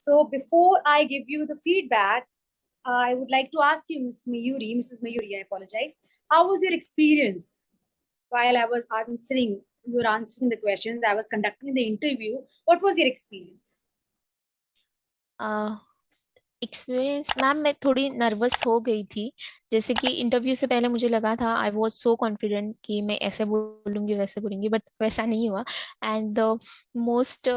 So before I give you the feedback, I would like to ask you, Mrs. Mayuri, I apologize. How was your experience while I was answering? You were answering the questions. I was conducting the interview. What was your experience? Experience ma'am, मैं थोड़ी nervous हो गई थी। जैसे कि interview से पहले मुझे लगा था, आई वॉज सो कॉन्फिडेंट कि मैं ऐसे बोलूंगी वैसे बोलूंगी, बट वैसा नहीं हुआ। And the most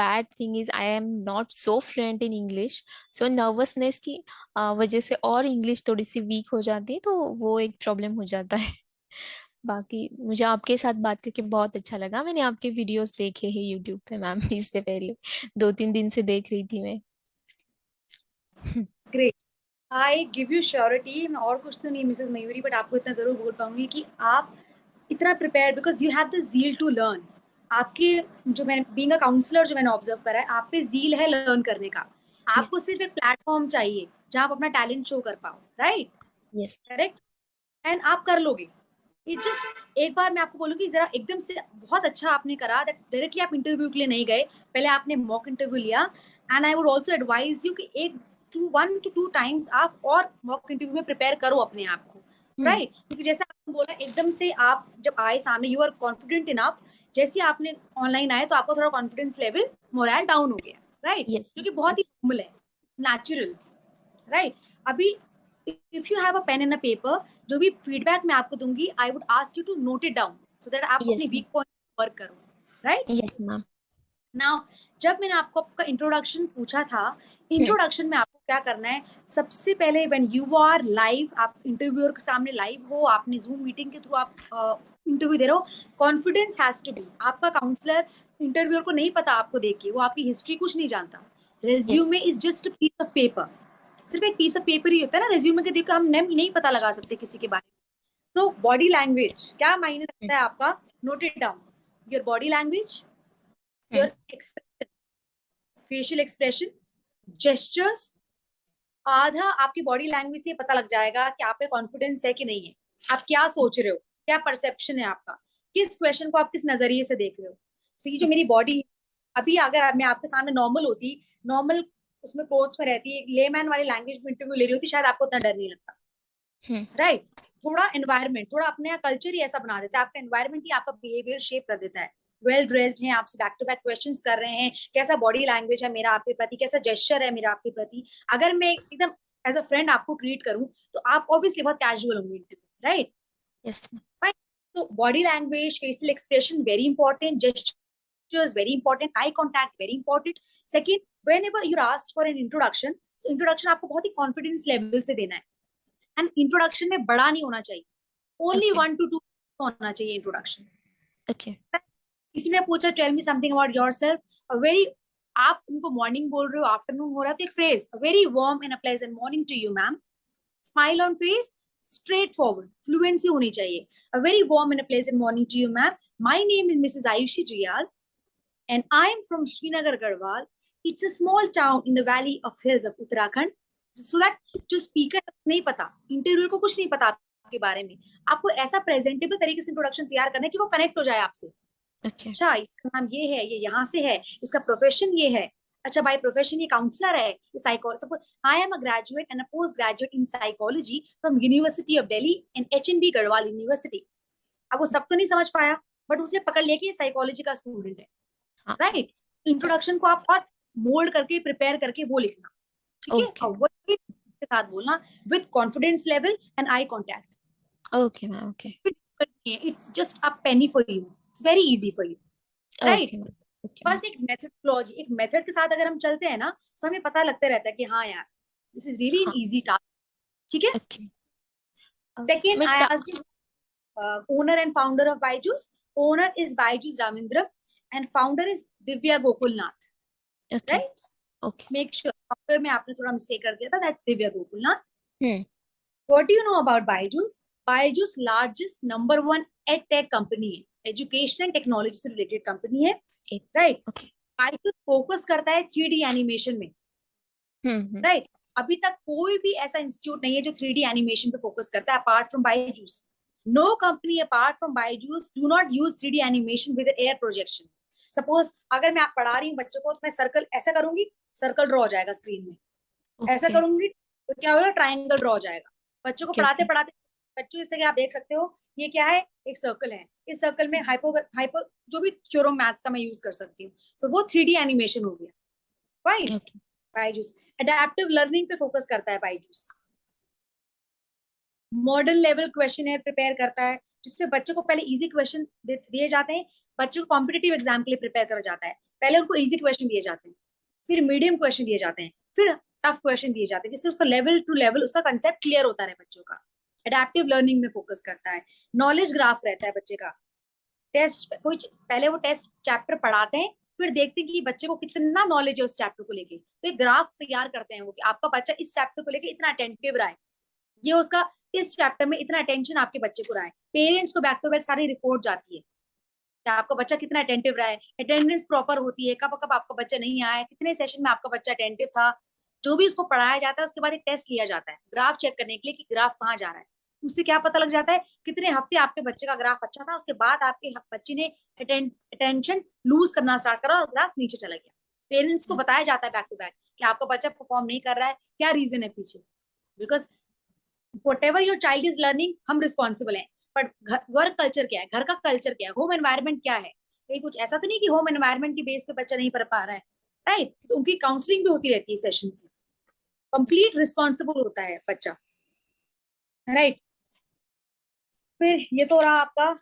bad thing is I am not so fluent in English. So nervousness की वजह से और इंग्लिश थोड़ी सी वीक हो जाती है, तो वो एक प्रॉब्लम हो जाता है। बाकी मुझे आपके साथ बात करके बहुत अच्छा लगा। मैंने आपके वीडियोस देखे हैं यूट्यूब पे मैम, इससे पहले 2-3 दिन से देख रही थी मैं। Great. I give you surety, मैं और कुछ तो नहीं मिसेस मयूरी, बट आपको इतना जरूर बोल पाऊंगी कि आप इतना prepare, because you have the zeal to learn. आपके जो मैं बीइंग अ काउंसलर जो मैंने ऑब्जर्व करा है, आप पे जील है लर्न करने का। आपको यस। सिर्फ एक प्लेटफॉर्म चाहिए जहां आप अपना टैलेंट शो कर पाओ, राइट? यस। करेक्ट। एंड आप कर लोगे। इट जस्ट एक बार मैं आपको बोलूंगी, जरा एकदम से बहुत अच्छा आपने करा दैट डायरेक्टली आप इंटरव्यू के लिए नहीं गए, पहले आपने मॉक इंटरव्यू लिया। And I would also advise you कि एक 1 to 2 टाइम्स आप और मॉक इंटरव्यू में प्रिपेयर करो अपने आप को, हम्म। राइट? क्योंकि जैसा आपने बोला, एकदम से आप जब आए सामने, यू आर कॉन्फिडेंट इनफ। जैसे आपने ऑनलाइन आए तो आपका थोड़ा कॉन्फिडेंस लेवल, मोरल डाउन हो गया, राइट? यस। क्योंकि बहुत ही यस। नॉर्मल है, नेचुरल, राइट? अभी if you have a pen and a paper, जो भी फीडबैक मैं आपको दूंगी, I would ask you to note it down so that आप अपने yes ma'am. Weak point work करो, राइट? Yes ma'am. नाउ, जब मैंने आपको आपका इंट्रोडक्शन पूछा था, हम्म। इंट्रोडक्शन में आपको क्या करना है? सबसे पहले व्हेन यू आर लाइव, आप इंटरव्यूअर के सामने लाइव हो, आपने जूम मीटिंग के थ्रू आप इंटरव्यू दे रहे हो, कॉन्फिडेंस हैज टू बी। आपका काउंसलर इंटरव्यूअर को नहीं पता आपको देख के, वो आपकी हिस्ट्री कुछ नहीं जानता। Yes. Resume is just a piece of paper. सिर्फ एक पीस ऑफ पेपर ही होता है ना रेज्यूमे के, देखो हम नेम नहीं पता लगा सकते किसी के बारे में। तो बॉडी लैंग्वेज क्या मायने रखता है आपका? Note it down. Your body language, your expression, facial expression, gestures. आधा आपकी बॉडी लैंग्वेज से पता लग जाएगा कि आप पे कॉन्फिडेंस है कि नहीं है। आप क्या सोच रहे हो, क्या परसेप्शन है आपका, किस क्वेश्चन को आप किस नजरिए से देख रहे हो। so, ये जो मेरी बॉडी, अभी अगर मैं आपके सामने नॉर्मल होती, नॉर्मल उसमें कोर्ट्स में रहती, एक लेमैन वाली लैंग्वेज में इंटरव्यू ले रही होती, शायद आपको उतना डर नहीं लगता, राइट? थोड़ा एनवायरमेंट, थोड़ा अपने कल्चर ही ऐसा बना देता है, आपका एनवायरमेंट ही आपका बिहेवियर शेप कर देता है। वेल ड्रेस्ड हैं, आपसे बैक टू बैक क्वेश्चंस कर रहे हैं, कैसा बॉडी लैंग्वेज है मेरा आपके प्रति, कैसा जेस्चर है मेरा आपके प्रति। अगर मैं एकदम एज अ फ्रेंड आपको ट्रीट करूं, तो आप ऑब्वियसली बहुत कैजुअल होंगे, राइट? यस। तो body language, facial expression very important, gestures very important, eye contact very important. Second, whenever you're asked for an introduction, so introduction आपको बहुत ही confidence level से देना है। एंड इंट्रोडक्शन में बड़ा नहीं होना चाहिए, ओनली ओके। 1 to 2 होना चाहिए इंट्रोडक्शन। ओके। किसी ने पूछा tell me something about yourself, very, आप उनको मॉर्निंग बोल रहे हो, आफ्टरनून हो रहा है, तो एक phrase, very warm and a pleasant morning to you ma'am, smile on face, straightforward, fluency होनी चाहिए। A very warm and a pleasant morning to you ma'am, my name is Mrs Ayushi Juyal and I am from Srinagar Garhwal. It's a small town in the valley of hills of Uttarakhand. So that जो speaker नहीं पता, interviewer को कुछ नहीं पता आपके बारे में, आपको ऐसा प्रेजेंटेबल तरीके से इंट्रोडक्शन तैयार करना है कि वो कनेक्ट हो जाए आपसे। ओके। अच्छा, इसका नाम ये है, ये यहाँ से है, इसका प्रोफेशन ये है। अच्छा, बाय प्रोफेशन ये काउंसलर है, ये psychology. I am a graduate and a post graduate in psychology from university of Delhi and HNB Garhwal university. अब वो सब तो नहीं समझ पाया, बट उसने पकड़ लिया कि ये साइकोलॉजी का स्टूडेंट है, हाँ। राइट? इंट्रोडक्शन को आप और मोल्ड करके, प्रिपेयर करके वो लिखना, ठीक है? ओके। और वो के साथ बोलना with confidence level and eye contact. Okay ma'am. Okay. It's just a Penney for you, it's very easy for you, right? Okay ma'am. Okay ma'am. बस एक मेथडोलॉजी, एक मेथड के साथ अगर हम चलते हैं ना, तो हमें पता लगता रहता है कि हाँ यार, दिस इज रियली एन हाँ। इजी टास्क, ठीक है? ओके। सेकेंड, मैं I asked you owner and founder of Byju's. Owner is Byju's Ravindra and founder is Divya Gokulnath, okay. right? Okay. Make sure, founder में आपने थोड़ा mistake कर दिया था, that's Divya Gokulnath. Hmm. What do you know about Byju's? Byju's largest number one EdTech company है, education and technology से related company है, right? Okay. Byju's focus करता है 3D एनिमेशन में, राइट? अभी तक कोई भी ऐसा इंस्टीट्यूट नहीं है जो 3D एनिमेशन पे फोकस करता है apart from Byju's. No company apart from Byju's do not use 3D animation with air projection. Suppose अगर मैं आप पढ़ा रही हूँ बच्चों को, तो मैं सर्कल ऐसा करूंगी, सर्कल ड्रॉ हो जाएगा स्क्रीन में। ऐसा ओके करूंगी तो क्या होगा, ट्राइंगल ड्रॉ हो जाएगा। बच्चों को ओके पढ़ाते ओके पढ़ाते, बच्चों जैसे कि आप देख सकते हो, ये क्या है, एक सर्कल है। इस सर्कल में हाइपो हाइपो जो भी थ्योरम मैथ्स का मैं यूज कर सकती हूँ, सो वो 3D एनिमेशन हो गया। Fine. Okay Byju's adaptive learning पे फोकस करता है Byju's. Modern level question prepare करता है, जिससे बच्चों को पहले इजी क्वेश्चन दिए जाते हैं। बच्चों को कॉम्पिटेटिव एग्जाम के लिए प्रिपेयर करा जाता है। पहले उनको इजी क्वेश्चन दिए जाते हैं, फिर मीडियम क्वेश्चन दिए जाते हैं, फिर टफ क्वेश्चन दिए जाते हैं, जिससे उसका लेवल टू लेवल उसका कंसेप्ट क्लियर होता है बच्चों का। एडेप्टिव लर्निंग में फोकस करता है। नॉलेज ग्राफ रहता है बच्चे का। टेस्ट कोई पहले वो टेस्ट चैप्टर पढ़ाते हैं, फिर देखते हैं कि बच्चे को कितना नॉलेज है उस चैप्टर को लेके, तो एक ग्राफ तैयार करते हैं वो कि आपका बच्चा इस चैप्टर को लेके इतना अटेंटिव रहा है, ये उसका इस चैप्टर में इतना अटेंशन आपके बच्चे को रहा है। पेरेंट्स को बैक टू बैक सारी रिपोर्ट जाती है कि आपका बच्चा कितना अटेंटिव रहा है, अटेंडेंस प्रॉपर होती है, कब कब आपका बच्चा नहीं आया, कितने सेशन में आपका बच्चा अटेंटिव था। जो भी उसको पढ़ाया जाता है उसके बाद एक टेस्ट लिया जाता है ग्राफ चेक करने के लिए कि ग्राफ कहाँ जा रहा है। उससे क्या पता लग जाता है कितने हफ्ते आपके बच्चे का ग्राफ अच्छा था, उसके बाद आपके बच्चे ने अटेंशन लूज करना स्टार्ट करा और ग्राफ नीचे चला गया। पेरेंट्स को बताया जाता है बैक टू बैक कि आपका बच्चा परफॉर्म नहीं कर रहा है, क्या रीजन है पीछे। Because what ever your child is learning, हम रिस्पॉन्सिबल हैं, बट वर्क कल्चर क्या है, घर का कल्चर क्या है, होम एनवायरमेंट क्या है। कहीं कुछ ऐसा तो नहीं कि होम एनवायरमेंट की बेस पे बच्चा नहीं पढ़ पा रहा है, राइट। तो उनकी काउंसलिंग भी होती रहती है सेशन की। कंप्लीट रिस्पॉन्सिबल होता है बच्चा, राइट। फिर ये तो रहा आपका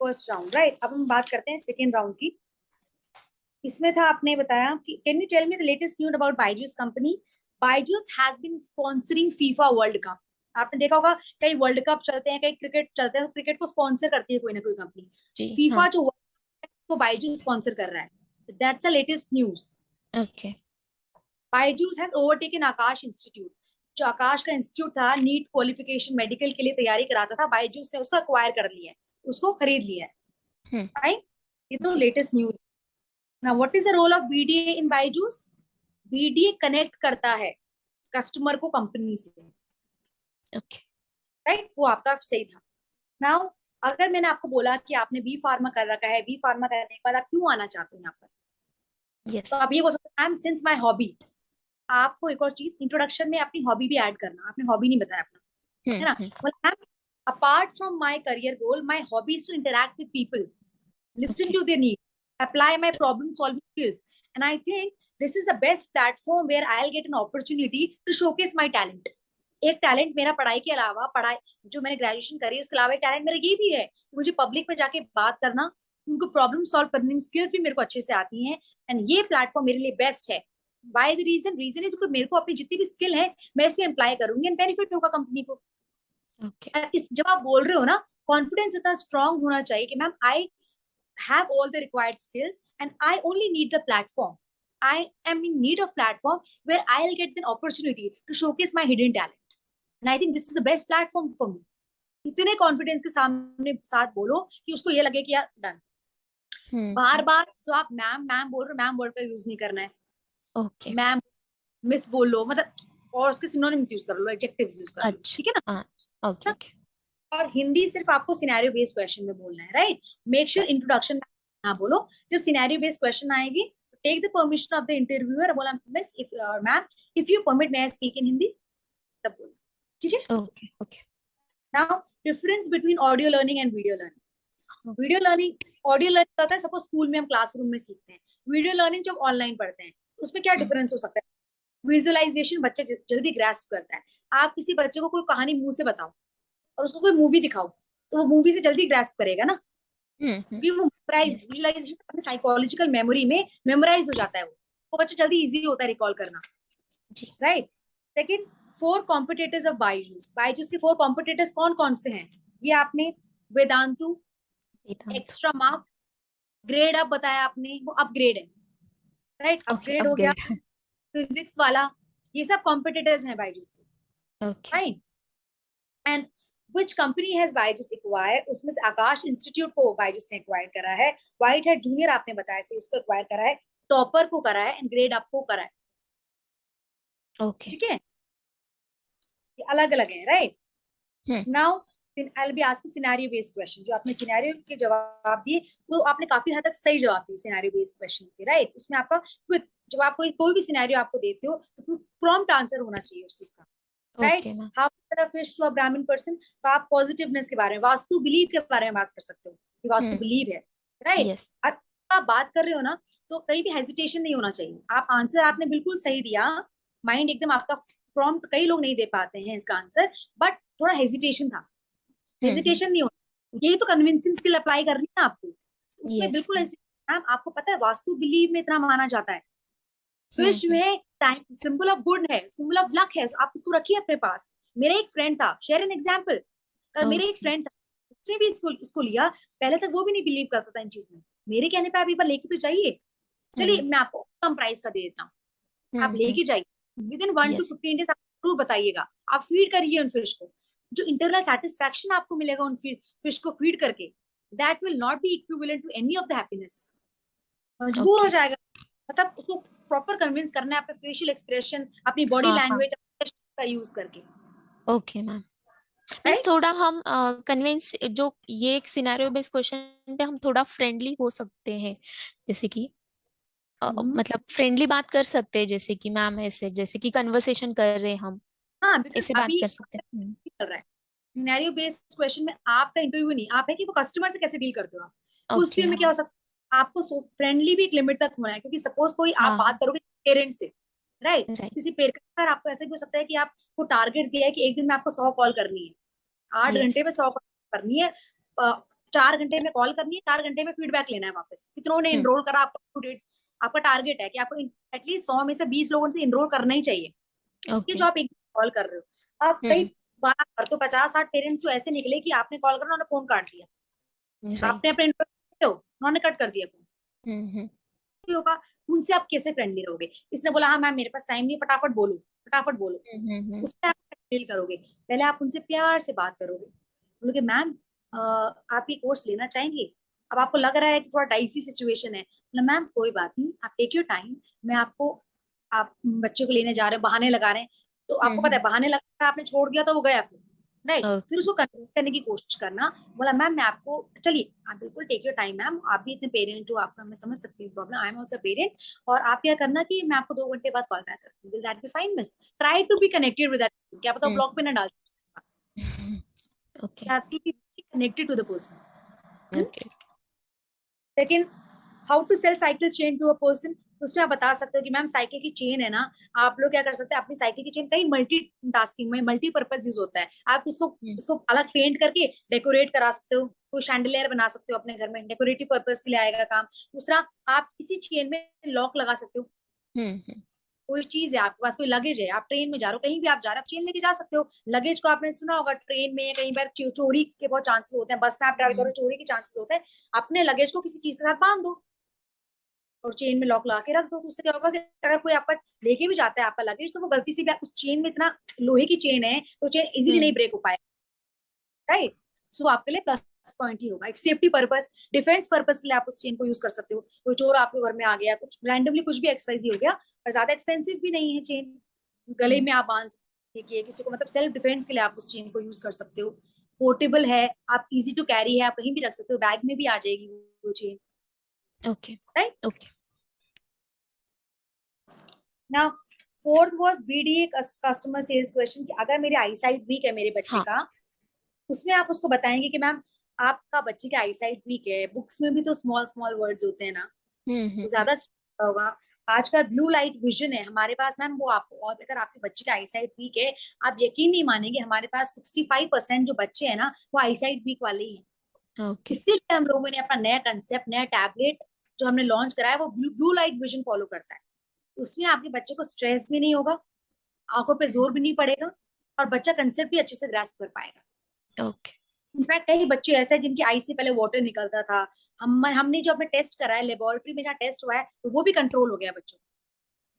फर्स्ट राउंड, राइट। अब हम बात करते हैं सेकेंड राउंड की। इसमें था, आपने बताया कि can you tell me the latest news about Byju's company. Byju's has been sponsoring FIFA World Cup. आपने देखा होगा कई वर्ल्ड कप चलते हैं, कई क्रिकेट चलते हैं, तो क्रिकेट को स्पॉन्सर करती है कोई ना कोई कंपनी। जी हाँ फीफा जो को बायजूस स्पॉन्सर कर रहा है। That's the latest news. Okay Byju's has overtaken Akash institute. जो आकाश का इंस्टीट्यूट था, नीट क्वालिफिकेशन मेडिकल के लिए तैयारी कराता था, बायजूस ने उसको अक्वायर कर लिया है, उसको खरीद लिया है। Hmm right. ये तो जी latest news. Now what is the role of BDA in Byju's. BDA connect करता है कस्टमर को कंपनी से, ओके राइट। वो आपका सही था। नाउ अगर मैंने आपको बोला कि आपने बी फार्मा कर रखा है, बी फार्मा करने के बाद आप क्यों आना चाहते हो यहाँ पर, यस तो आप ये बोल सकते हैं, I am since my hobby. आपको एक और चीज इंट्रोडक्शन में अपनी हॉबी भी ऐड करना, आपने हॉबी नहीं बताया अपना, है ना। हम्म well, apart from my career goal, my hobby is to interact with people, listen okay to their needs, apply my problem solving skills, and I think this is the best platform where I'll get an opportunity to showcase my talent. एक talent मेरा पढ़ाई के अलावा, पढ़ाई जो मैंने graduation करी उसके अलावा एक टैलेंट मेरा ये भी है कि मुझे पब्लिक में जाके बात करना, उनको प्रॉब्लम सॉल्व करने की स्किल्स भी मेरे को अच्छे से आती हैं, एंड ये प्लेटफॉर्म मेरे लिए बेस्ट है। बाय द रीजन है क्योंकि मेरे को अपनी जितनी भी स्किल है मैं इसमें अप्लाई करूंगी, एंड बेनिफिट होगा कंपनी को। ओके इस जब आप बोल रहे हो ना, कॉन्फिडेंस इतना स्ट्रांग होना चाहिए कि ma'am I have all the required skills and I only need the platform. I am in need of platform where I'll get the opportunity to showcase my hidden talent. And I think this is the best platform for me. इतने confidence के सामने साथ बोलो कि उसको ये लगे कि यार डन। बार हम्म बार जो आप मैम मैम बोल रहे हो, मैम वर्ड का यूज नहीं करना है। ओके मैम मिस बोल लो, मतलब और उसके सिनोनिम्स यूज कर लो, एडजेक्टिव्स यूज कर लो, अच्छा ठीक है हाँ ओके ना। ओके और हिंदी सिर्फ आपको सिनेरियो बेस्ड क्वेश्चन में बोलना है, राइट। मेक श्योर इंट्रोडक्शन ना बोलो। जब सिनेरियो बेस्ड क्वेश्चन आएगी, take the permission of the interviewer, बोला miss if ma'am if you permit may I speak in Hindi, तब बोलो, ठीक है। Okay okay now difference between audio learning and video learning. Video learning, audio learning होता है suppose school में हम classroom में सीखते हैं। वीडियो लर्निंग जब ऑनलाइन पढ़ते हैं, उसमें क्या डिफरेंस हो सकता है। विजुअलाइजेशन बच्चा जल्दी ग्रास्प करता है। आप किसी बच्चे को कोई कहानी मुंह से बताओ और उसको कोई मूवी दिखाओ, तो वो मूवी से जल्दी ग्रास्प करेगा ना, क्योंकि वो मेमोराइज यस विजुअलाइजेशन अपने साइकोलॉजिकल मेमोरी में मेमोराइज हो जाता है, वो बच्चा जल्दी इजी होता है रिकॉल करना, जी right. Second, four competitors of Byju's. Byju's के फोर कॉम्पिटिटर्स कौन कौन से हैं, ये आपने वेदांतु, वेदांत एक्स्ट्रा मार्क, ग्रेड अप बताया आपने, वो अपग्रेड है, राइट, ओके अपग्रेड हो गया। अपग्रेड फिजिक्स वाला, ये सब कॉम्पिटिटर्स हैं बायजूस के, okay fine. And which company has Byju's acquired, उसमें से आकाश इंस्टीट्यूट को बायजूस ने एक्वायर करा है। व्हाइट हेड जूनियर आपने बताया से उसको एक्वायर करा है, टॉपर को करा है, एंड ग्रेड अप को करा है, ओके ठीक है। ये अलग अलग है, right. Hmm now I'll be asking scenario based question. जो आपने सिनेरियो के जवाब दिए वो आपने काफी हद तक सही जवाब दिए सिनेरियो बेस्ड क्वेश्चन के, राइट? उसमें आपका जब आप कोई भी सिनेरियो आपको देते हो तो प्रॉम्प्ट आंसर होना चाहिए उस चीज का, राइट? Okay ma'am. How fish to a Brahmin person, तो आप पॉजिटिवनेस के बारे में, वास्तु बिलीव के बारे में बात कर सकते हो कि वास्तु बिलीव है, राइट? यस। और आप बात कर रहे हो ना तो कहीं भी हेजिटेशन नहीं होना चाहिए। आप आंसर आपने बिल्कुल सही दिया, माइंड एकदम आपका प्रॉम्प्ट, कई लोग नहीं दे पाते हैं इसका आंसर, बट थोड़ा हेजिटेशन था। हेजिटेशन नहीं होता, यही तो कन्विंसिंग स्किल अप्लाई करनी है आपको, उसमें यस बिल्कुल मैम। मैम आपको पता है वास्तु बिलीव में इतना माना जाता है, फिश में टाइम सिंबल ऑफ गुड है, सिंबल ऑफ लक है, आप इसको रखिए अपने पास। मेरा एक फ्रेंड था, शेयर एन एग्जाम्पल, मेरा एक ओके। फ्रेंड था, उसने भी इसको लिया, पहले तक वो भी नहीं बिलीव करता था इन चीज में, मेरे कहने पे आप एक बार लेके तो जाइए, चलिए मैं आपको कम प्राइस का दे देता हूँ, आप लेके जाइए, with in 1 to yes. 15 days आप जरूर बताइएगा, आप फीड करिए उन फिश को, जो इंटरनल सेटिस्फैक्शन आपको मिलेगा उन फिश को फीड करके, that will not be equivalent to any of the happiness. मजबूर हो ओके। जाएगा, मतलब उसको प्रॉपर कन्विंस करना है अपने फेशियल एक्सप्रेशन, अपनी बॉडी हाँ हाँ। लैंग्वेज का यूज करके, ओके मैम। Means right? थोड़ा हम कन्विंस, जो ये एक सिनेरियो बेस्ड क्वेश्चन पे हम थोड़ा फ्रेंडली हो सकते हैं, जैसे कि मतलब फ्रेंडली बात कर सकते हैं, जैसे कि मैम ऐसे, जैसे कि कन्वर्सेशन कर रहे हैं हम, हाँ, बिकॉज ऐसे बात अभी कर सकते हैं। चल रहा है सिनेरियो बेस्ड क्वेश्चन में, आपका इंटरव्यू नहीं, आप है कि वो कस्टमर से कैसे डील करते हो आप, तो उस ओके। फील्ड में क्या हाँ हो सकता है, आपको फ्रेंडली भी एक लिमिट तक होना है, क्योंकि सपोज कोई आप हाँ। बात करोगे पेरेंट से, राइट? राइट। किसी पेरेंट पर आपको ऐसे भी हो सकता है कि आपको टारगेट दिया है कि एक दिन में आपको 100 कॉल करनी है, 8 घंटे यस। में 100 कॉल करनी है, 4 घंटे में कॉल करनी है, 4 घंटे में फीडबैक लेना है वापस, कितनों ने हम्म। इनरोल करा, आपका डेट, आपका टारगेट है कि आपको एटलीस्ट 100 में से 20 लोगों से इनरोल करना ही चाहिए, ये ओके। जो आप एक कॉल कर रहे हो। अब कई हम्म। बार तो 50-60 पेरेंट्स तो ऐसे निकले कि आपने कॉल करा, उन्होंने फोन काट दिया, आपने राइट। अपने इंटरव्यू हो, उन्होंने कट कर दिया फोन, हम्म। भी होगा, उनसे आप कैसे फ्रेंडली रहोगे? इसने बोला हाँ मैम मेरे पास टाइम नहीं, फटाफट बोलो, फटाफट बोलो, हम्म। उससे आप डील करोगे? पहले आप उनसे प्यार से बात करोगे, बोलोगे मैम आप ये कोर्स लेना चाहेंगे? अब आपको लग रहा है कि थोड़ा डाइसी सिचुएशन है, बोला मैम कोई बात नहीं, आप टेक योर टाइम, मैं आपको, आप बच्चे को लेने जा रहे हैं, बहाने लगा रहे हैं, तो आपको पता है बहाने लगा रहे हैं, आपने छोड़ दिया तो वो गया फिर, राइट? फिर ओके। उसको कन्विंस करने की कोशिश करना, बोला मैम मैं आपको, चलिए आप बिल्कुल टेक योर टाइम मैम, आप भी इतने पेरेंट हो, आपका मैं समझ सकती हूँ problem, I am also parent, और आप क्या करना कि मैं आपको 2 घंटे बाद कॉल बैक करती हूँ, will that be fine miss? Try to be connected with that, क्या पता ब्लॉक पे ना डाल, okay. Have to be connected to the person. Okay. Second, how to sell cycle chain to a person, उसमें आप बता सकते हो कि मैम साइकिल की चेन है ना, आप लोग क्या कर सकते हैं, अपनी साइकिल की चेन कई मल्टी टास्किंग में मल्टीपर्पज यूज होता है, आप इसको इसको अलग पेंट करके डेकोरेट करा सकते हो, कोई शैंडलियर बना सकते हो अपने घर में, डेकोरेटिव पर्पज के लिए आएगा काम। दूसरा, आप इसी चेन में लॉक लगा सकते हो, हम्म। कोई चीज है आपके पास, कोई लगेज है, आप ट्रेन में जा रहे हो, कहीं भी आप जा रहे हो, आप चेन लेके जा सकते हो। लगेज को आपने सुना होगा, ट्रेन में कहीं बार चोरी के बहुत चांसेस होते हैं, बस में आप ट्रैवल करो चोरी के चांसेस होते हैं, अपने लगेज को किसी चीज के साथ बांध दो और चेन में लॉक लगा के रख दो, तो उससे क्या होगा कि अगर कोई आपका लेके भी जाता है आपका लगेज, तो वो गलती से भी उस चेन में, इतना लोहे की चेन है तो चेन इजीली नहीं ब्रेक हो पाएगा, राइट? सो आपके लिए प्लस पॉइंट ही होगा, एक सेफ्टी पर्पस, डिफेंस पर्पस के लिए आप उस चेन को यूज कर सकते हो, कोई चोर आपके घर में आ गया, कुछ रैंडमली कुछ भी एक्सपाइजी हो गया, पर ज्यादा एक्सपेंसिव भी नहीं है चेन, गले में आप बांध सकते हैं किसी को, मतलब सेल्फ डिफेंस के लिए आप उस चेन को यूज कर सकते हो। पोर्टेबल है, आप इजी टू कैरी है, आप कहीं भी रख सकते हो, बैग में भी आ जाएगी वो chain, okay. Right? Okay. Now fourth was BDA customer sales question, कि अगर मेरी आई साइट वीक है मेरे बच्चे हाँ। का, उसमें आप उसको बताएंगे कि मैम आपका बच्चे का आई साइट वीक है, बुक्स में भी तो स्मॉल स्मॉल वर्ड्स होते हैं ना, तो हम्म। ज्यादा होगा। आजकल ब्लू लाइट विजन है हमारे पास मैम, वो आपको, और अगर आपके बच्चे का आई साइट वीक है, आप यकीन नहीं मानेंगे, हमारे पास 65% जो बच्चे हैं ना वो आई साइट वीक वाले ही हैं। ओके। इसीलिए हम लोगों ने अपना नया कंसेप्ट, नया टैबलेट जो हमने लॉन्च कराया, वो ब्लू लाइट विजन फॉलो करता है। उसमें आपके बच्चे को स्ट्रेस भी नहीं होगा, आंखों पे जोर भी नहीं पड़ेगा, और बच्चा कंसेप्ट भी अच्छे से ग्रास्प कर पाएगा। ओके। इनफैक्ट कई बच्चे ऐसे हैं जिनकी आई से पहले वाटर निकलता था, हमने जो अपने टेस्ट कराया लेबोरेटरी में, जहाँ टेस्ट हुआ है, तो वो भी कंट्रोल हो गया बच्चों।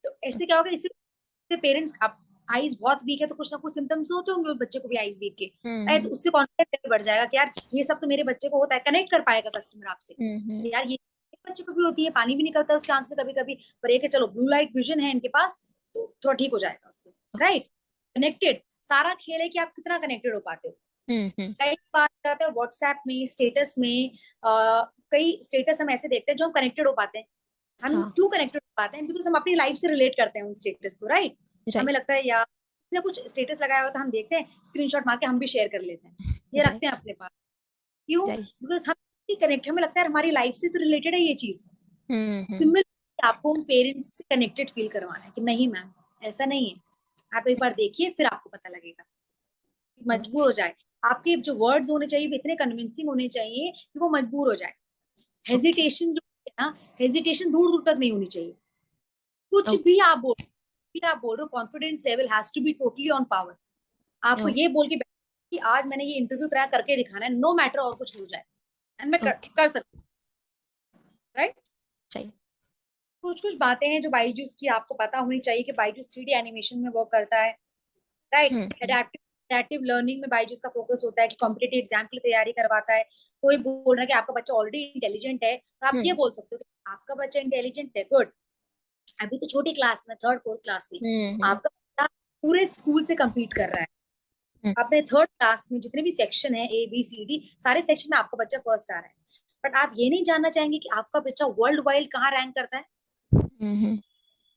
तो ऐसे क्या ओके। होगा, इससे पेरेंट्स, आप आईज बहुत वीक है तो कुछ ना कुछ सिम्टम्स होते होंगे बच्चे को भी आईज वीक के, राइट? तो उससे कॉन्फिडेंस लेवल बढ़ जाएगा कि यार ये सब तो मेरे बच्चे को होता है, कनेक्ट कर पाएगा कस्टमर आपसे, यार ये बच्चे को भी होती है, पानी भी निकलता है उसके आंख से कभी कभी, पर ये कि चलो ब्लू लाइट विजन है इनके पास, तो थोड़ा ठीक हो जाएगा उससे, राइट? कनेक्टेड, सारा खेल है कि आप कितना कनेक्टेड हो पाते हो, कई बार जाते हैं व्हाट्सएप में, स्टेटस में, कई स्टेटस हम ऐसे देखते हैं जो हम कनेक्टेड हो पाते हैं। हम हाँ क्यों कनेक्टेड हो पाते हैं? बिकॉज हम अपनी लाइफ से रिलेट करते हैं उन स्टेटस को, राइट? हमें राइट लगता है यार उसने कुछ स्टेटस लगाया होता है, हम देखते हैं, स्क्रीनशॉट मार के हम भी शेयर कर लेते हैं, ये राइट रखते हैं अपने पास। क्यों? राइट बिकॉज हम कनेक्ट, हमें लगता है हमारी लाइफ से तो रिलेटेड है ये चीज। हम्म सिमिलर आपको पेरेंट्स से कनेक्टेड फील करवाना है कि नहीं मैम, ऐसा नहीं है, आप एक बार देखिए फिर आपको पता लगेगा। मजबूर हो जाए, आपके जो वर्ड्स होने चाहिए वो इतने कन्विंसिंग होने चाहिए कि वो मजबूर हो जाए। ओके हेजिटेशन जो है ना, हेजिटेशन दूर दूर तक नहीं होनी चाहिए। कुछ ओके भी आप बोल रहे हो, confidence level has to be totally on power. आपको ओके ये बोल के कि आज मैंने ये इंटरव्यू कराया, करके दिखाना है, नो मैटर और कुछ हो जाए, एंड मैं ओके कर सकती हूँ, राइट? चाहिए कुछ कुछ बातें हैं जो बायजूस की आपको पता होनी चाहिए कि बायजूस 3D एनिमेशन में वर्क करता है, राइट? हम्म एडेप्टिव लर्निंग में बायजूस का फोकस होता है कि कॉम्पिटेटिव एग्जाम की तैयारी करवाता है। कोई बोल रहा है कि आपका बच्चा ऑलरेडी इंटेलिजेंट है, तो आप ये हम्म बोल सकते हो कि आपका बच्चा इंटेलिजेंट है, गुड, अभी तो छोटी क्लास में, थर्ड फोर्थ क्लास में, हम्म आपका बच्चा पूरे स्कूल से कम्पीट कर रहा है। हम्म अपने थर्ड क्लास में जितने भी सेक्शन है, ABCD, सारे सेक्शन में आपका बच्चा फर्स्ट आ रहा है, बट आप ये नहीं जानना चाहेंगे कि आपका बच्चा वर्ल्ड वाइड कहाँ रैंक करता है? हम्म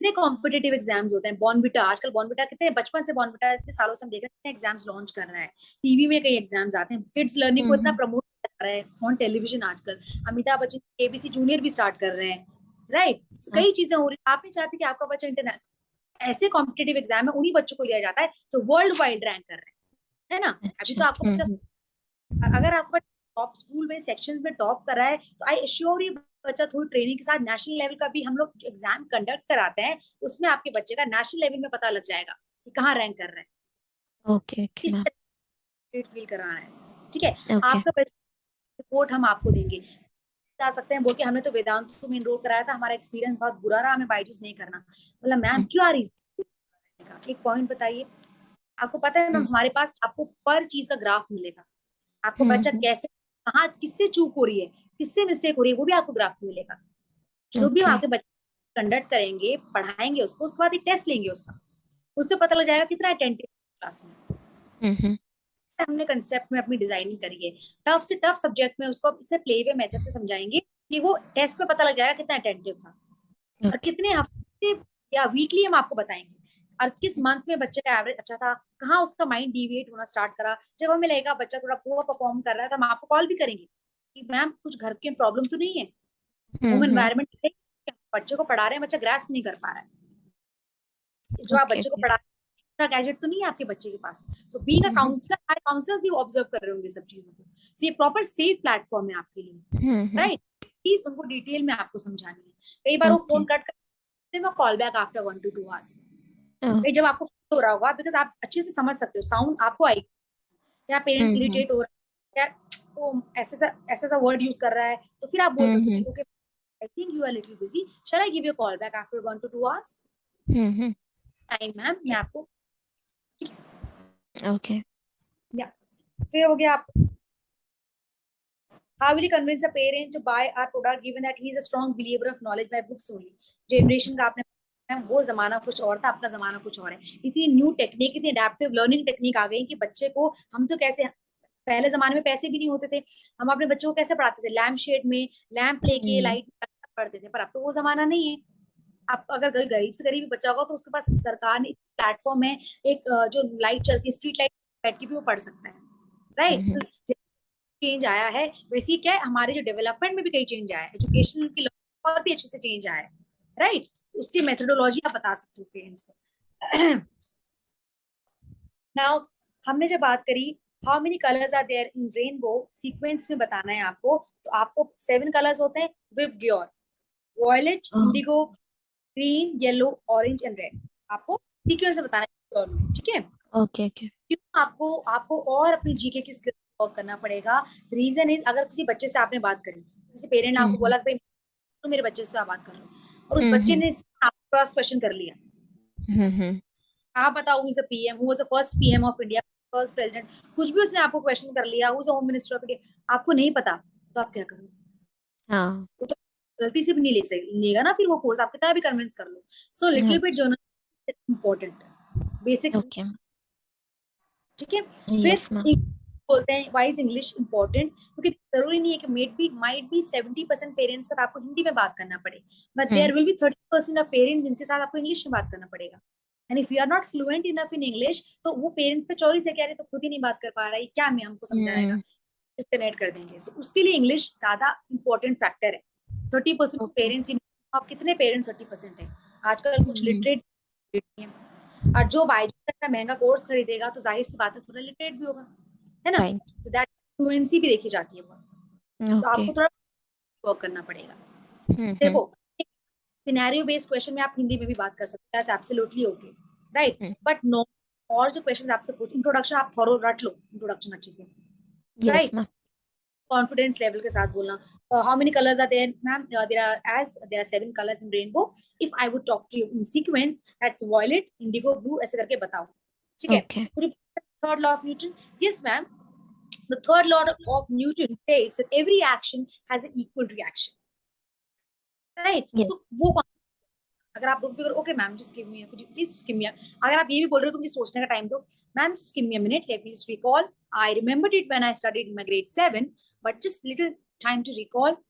कितने कॉम्पिटेटिव एग्जाम्स होते हैं, बॉर्नविटा, आजकल बॉर्नविटा कितने, बचपन से बॉर्नविटा इतने सालों से हम देख रहे हैं कितने एग्जाम्स लॉन्च कर रहा है, टीवी में कई एग्जाम्स आते हैं, किड्स लर्निंग को इतना हम्म प्रमोट कर रहा है ऑन टेलीविजन आजकल। अमिताभ बच्चन ABC जूनियर भी स्टार्ट कर रहे हैं, राइट? कई चीजें हो रही है। आप नहीं चाहते कि आपका बच्चा इंटरनेट, ऐसे कॉम्पिटेटिव एग्जाम में उन्हीं बच्चों को लिया जाता है जो वर्ल्ड वाइड रैंक कर रहे हैं, है ना? अभी अच्छा तो आपको बच्चा, अगर आपका टॉप स्कूल में सेक्शंस में टॉप कर रहा है, तो आई एश्योर यू बच्चा थोड़ी ट्रेनिंग के साथ नेशनल लेवल का भी हम लोग एग्जाम कंडक्ट कराते हैं, उसमें आपके बच्चे का नेशनल लेवल में पता लग जाएगा कि कहाँ रैंक कर रहा है, ओके ओके किस मैम तरह फील कराना है। ठीक है, ओके आपका रिपोर्ट हम आपको देंगे, जा सकते हैं बोल के हमने तो वेदांत में इनरोल कराया था, हमारा एक्सपीरियंस बहुत बुरा रहा, हमें बायजूस नहीं करना। बोला मैम क्यों आ रही है? एक पॉइंट बताइए। आपको पता है मैम, हमारे पास आपको पर चीज का ग्राफ मिलेगा, आपको बच्चा कैसे, कहाँ किससे चूक हो रही है, किससे मिस्टेक हो रही है, वो भी आपको ग्राफ में मिलेगा। जो भी हम ओके आपके बच्चे कंडक्ट करेंगे, पढ़ाएंगे उसको, उसके बाद एक टेस्ट लेंगे उसका, उससे पता लग जाएगा कितना अटेंटिव क्लास में। हम्म हमने कंसेप्ट में अपनी डिजाइनिंग करी है, टफ से टफ सब्जेक्ट में उसको इसे प्ले वे मेथड से समझाएंगे कि वो टेस्ट में पता लग जाएगा कितना अटेंटिव था। और ओके कितने हफ्ते या वीकली हम आपको बताएंगे, और किस मंथ में बच्चे का एवरेज अच्छा था, कहाँ उसका माइंड डिविएट होना स्टार्ट करा। जब हमें लगेगा बच्चा थोड़ा पुअर परफॉर्म कर रहा है, तो हम आपको कॉल भी करेंगे कि मैम कुछ घर के प्रॉब्लम तो नहीं है, होम हम्म एनवायरमेंट, बच्चे को पढ़ा रहे हैं, बच्चा ग्रास्प नहीं कर पा रहा है, जो आप ओके बच्चे को ओके पढ़ा, गैजेट तो नहीं है आपके बच्चे के पास। So being a hmm counsellor, हमारे काउंसलर्स भी ऑब्जर्व कर रहे होंगे सब चीजों को। सो ये प्रॉपर सेफ प्लेटफॉर्म है आपके लिए, हम्म राइट? प्लीज उनको डिटेल में आपको समझानी है। कई बार वो ओके फोन कट करते हैं, call back after 1 to 2 hours। भाई ओके जब आपको फील हो रहा होगा, बिकॉज आप अच्छे से समझ सकते हो, साउंड आपको आएगी, या पेरेंट हम्म इरिटेट हो रहा है, या वो ऐसा सा वर्ड यूज कर रहा है, तो फिर आप बोल सकते हो हम्म कि okay, I think you are little busy, shall I give you call back after 1 to 2 hours hmm time, ma'am मैं आपको, ओके या फिर हो गया आप, how will you convince a parent to buy our product given that he is a strong believer of knowledge by books only? Generation का आपने, वो जमाना कुछ और था, आपका जमाना कुछ और है। इतनी न्यू टेक्निक, इतनी अडेप्टिव लर्निंग टेक्निक आ गई कि बच्चे को, हम तो कैसे, पहले जमाने में पैसे भी नहीं होते थे, हम अपने बच्चों को कैसे पढ़ाते थे, लैम्प शेड में, लैम्प लेके हम्म लाइट पढ़ते थे, पर अब तो वो जमाना नहीं है। अब अगर गरीब से गरीब बच्चा होगा तो उसके पास सरकार ने प्लेटफॉर्म है, एक जो लाइट चलती है, स्ट्रीट लाइट, बैठ के भी वो पढ़ सकता है, राइट? हम्म तो चेंज आया है, वैसे ही क्या है, हमारे जो डेवलपमेंट में भी कई चेंज आया है, एजुकेशन की और भी अच्छे से चेंज आया है, राइट? उसकी मेथोडोलॉजी आप बता सकते हो पेरेंट्स को। नाउ हमने जब बात करी how many colours are there in rainbow, sequence में बताना है आपको, तो आपको 7 कलर्स होते हैं विद ग्योर, violet, indigo, green, yellow, orange and red. आपको सीक्वेंस से बताना है में, ठीक है? ओके ओके क्यों आपको आपको और अपनी जीके की स्किल वर्क करना पड़ेगा? रीजन इज, अगर किसी बच्चे से आपने बात करी, किसी पेरेंट ने आपको हम्म बोला कि भाई तो मेरे बच्चे से आप बात कर लो, और उस बच्चे हम्म ने आपको क्रॉस क्वेश्चन कर लिया, हम्म आप बताओ who is the PM, who was the first PM of India, first president, कुछ भी उसने आपको क्वेश्चन कर लिया, who is the home minister of India, आपको नहीं पता, तो आप क्या करोगे? हाँ वो तो गलती से भी नहीं लेगा ना फिर वो कोर्स, आप कितना भी कन्विंस कर लो। सो लिटिल बिट अच्छा जर्नलिज्म इम्पोर्टेंट, बेसिक, ओके ठीक है? यस फिर मैम बोलते हैं why is English important, क्योंकि जरूरी नहीं है कि might be 70% पेरेंट्स का आपको हिंदी में बात करना पड़े, but there will be 30% of parents जिनके साथ आपको इंग्लिश में बात करना पड़ेगा. And if you are not fluent enough in English, तो वो पेरेंट्स पे चॉइस है, कह रहे तो खुद ही नहीं बात कर पा रहा है, क्या मैं हमको समझाएगा, डिस्कनेक्ट कर देंगे. So उसके लिए इंग्लिश ज्यादा इंपॉर्टेंट फैक्टर है. 30% Okay. पेरेंट्स, आप कितने पेरेंट्स 30% है आजकल, कुछ लिटरेट है, और जो बायजूस का महंगा कोर्स खरीदेगा तो जाहिर सी बात है थोड़ा लिटरेट भी होगा, है ना. Right. तो दैट फ्लुएंसी भी देखी जाती है बहुत. सो आपको Okay. थोड़ा वर्क करना पड़ेगा. देखो, सिनेरियो बेस्ड क्वेश्चन में आप हिंदी में भी बात कर सकते हैं, that's absolutely okay, right. But no, और जो क्वेश्चन आपसे पूछ, इंट्रोडक्शन आप थोरो रट लो, इंट्रोडक्शन अच्छे से, Yes, right. ma'am. Confidence level के साथ बोलना. How many colours are there ma'am? There are 7 colours in rainbow. If I would talk to you in sequence, that's violet, indigo, blue, ऐसे करके बताओ, ठीक है. Okay. Third law of Newton. Yes ma'am. The third law of Newton states that every action has an equal reaction, right? Yes. So वो अगर आप बोल रहे okay ma'am just give me, could you please just give me a, अगर आप ये भी बोल रहे हो कि मुझे सोचने का टाइम दो, ma'am just give me a minute, let me just recall, I remembered it when I studied in my grade 7, but just little time to recall.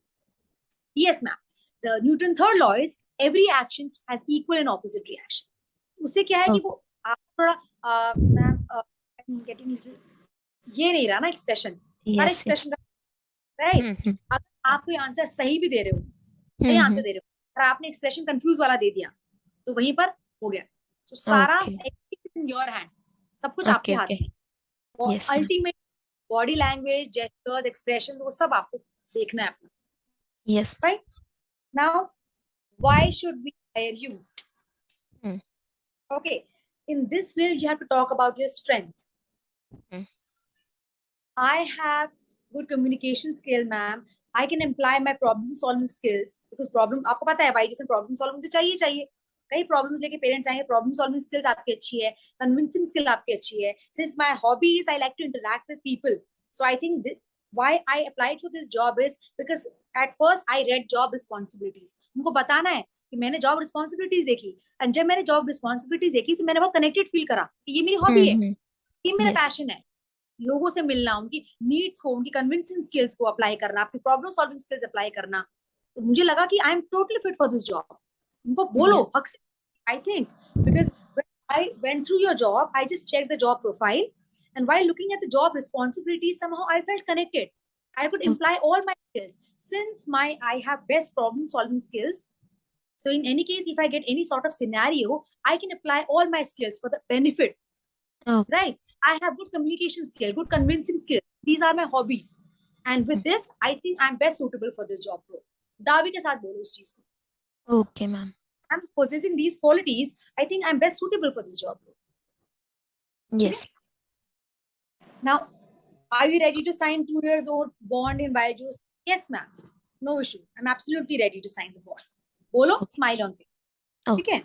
Yes ma'am, the Newton third law is every action has equal and opposite reaction. उससे क्या है कि वो आप थोड़ा ma'am I'm getting little, ये नहीं रहा ना एक्सप्रेशन, सारे Yes. Expression, right. अगर आप कोई आंसर सही भी दे रहे हो, सही आंसर दे रहे हो, और आपने एक्सप्रेशन कंफ्यूज वाला दे दिया, तो वहीं पर हो गया. तो सारा इन योर हैंड, सब कुछ आपके हाथ में. और Yes, ma'am. Ultimate body language, gestures, expression, वो सब आपको देखना है अपना. Yes. Right. Now why should we hire you? Okay, in this field you have to talk about your strength. I have good communication skill, ma'am. I can apply my problem solving skills because problem, आपको पता है भाई, जैसे problem solving तो चाहिए. कई problems लेके parents आएंगे, problem solving skills आपकी अच्छी है, convincing skill आपकी अच्छी है. Since my hobby is I like to interact with people, so I think why I applied for this job is because at first I read job responsibilities. उनको बताना है कि मैंने job responsibilities देखी, and जब मैंने job responsibilities देखी तो मैंने बहुत connected feel करा कि ये मेरी hobby है, ये मेरा passion है. लोगों से मिलना, उनकी नीड्स को, उनकी कन्विंसिंग स्किल्स को अप्लाई करना, अपनी प्रॉब्लम सॉल्विंग स्किल्स अप्लाई करना, तो मुझे लगा कि I am totally fit for this job. उनको बोलो हक से. I think because I went through your job, I just check the job profile, and while looking at the job responsibilities somehow I felt connected. I could imply all my skills since I have best problem solving skills. So in any case, if I get any sort of scenario, I can apply all my skills for the benefit. Right? I have good communication skill, good convincing skill. These are my hobbies, and with this, I think I'm best suitable for this job role. दावे के साथ बोलो उस चीज को. Okay, ma'am. I'm possessing these qualities. I think I'm best suitable for this job role. Yes. Now, are you ready to sign 2 years old bond in Byju's? Yes, ma'am. No issue. I'm absolutely ready to sign the bond. बोलो, smile on face. ठीक है?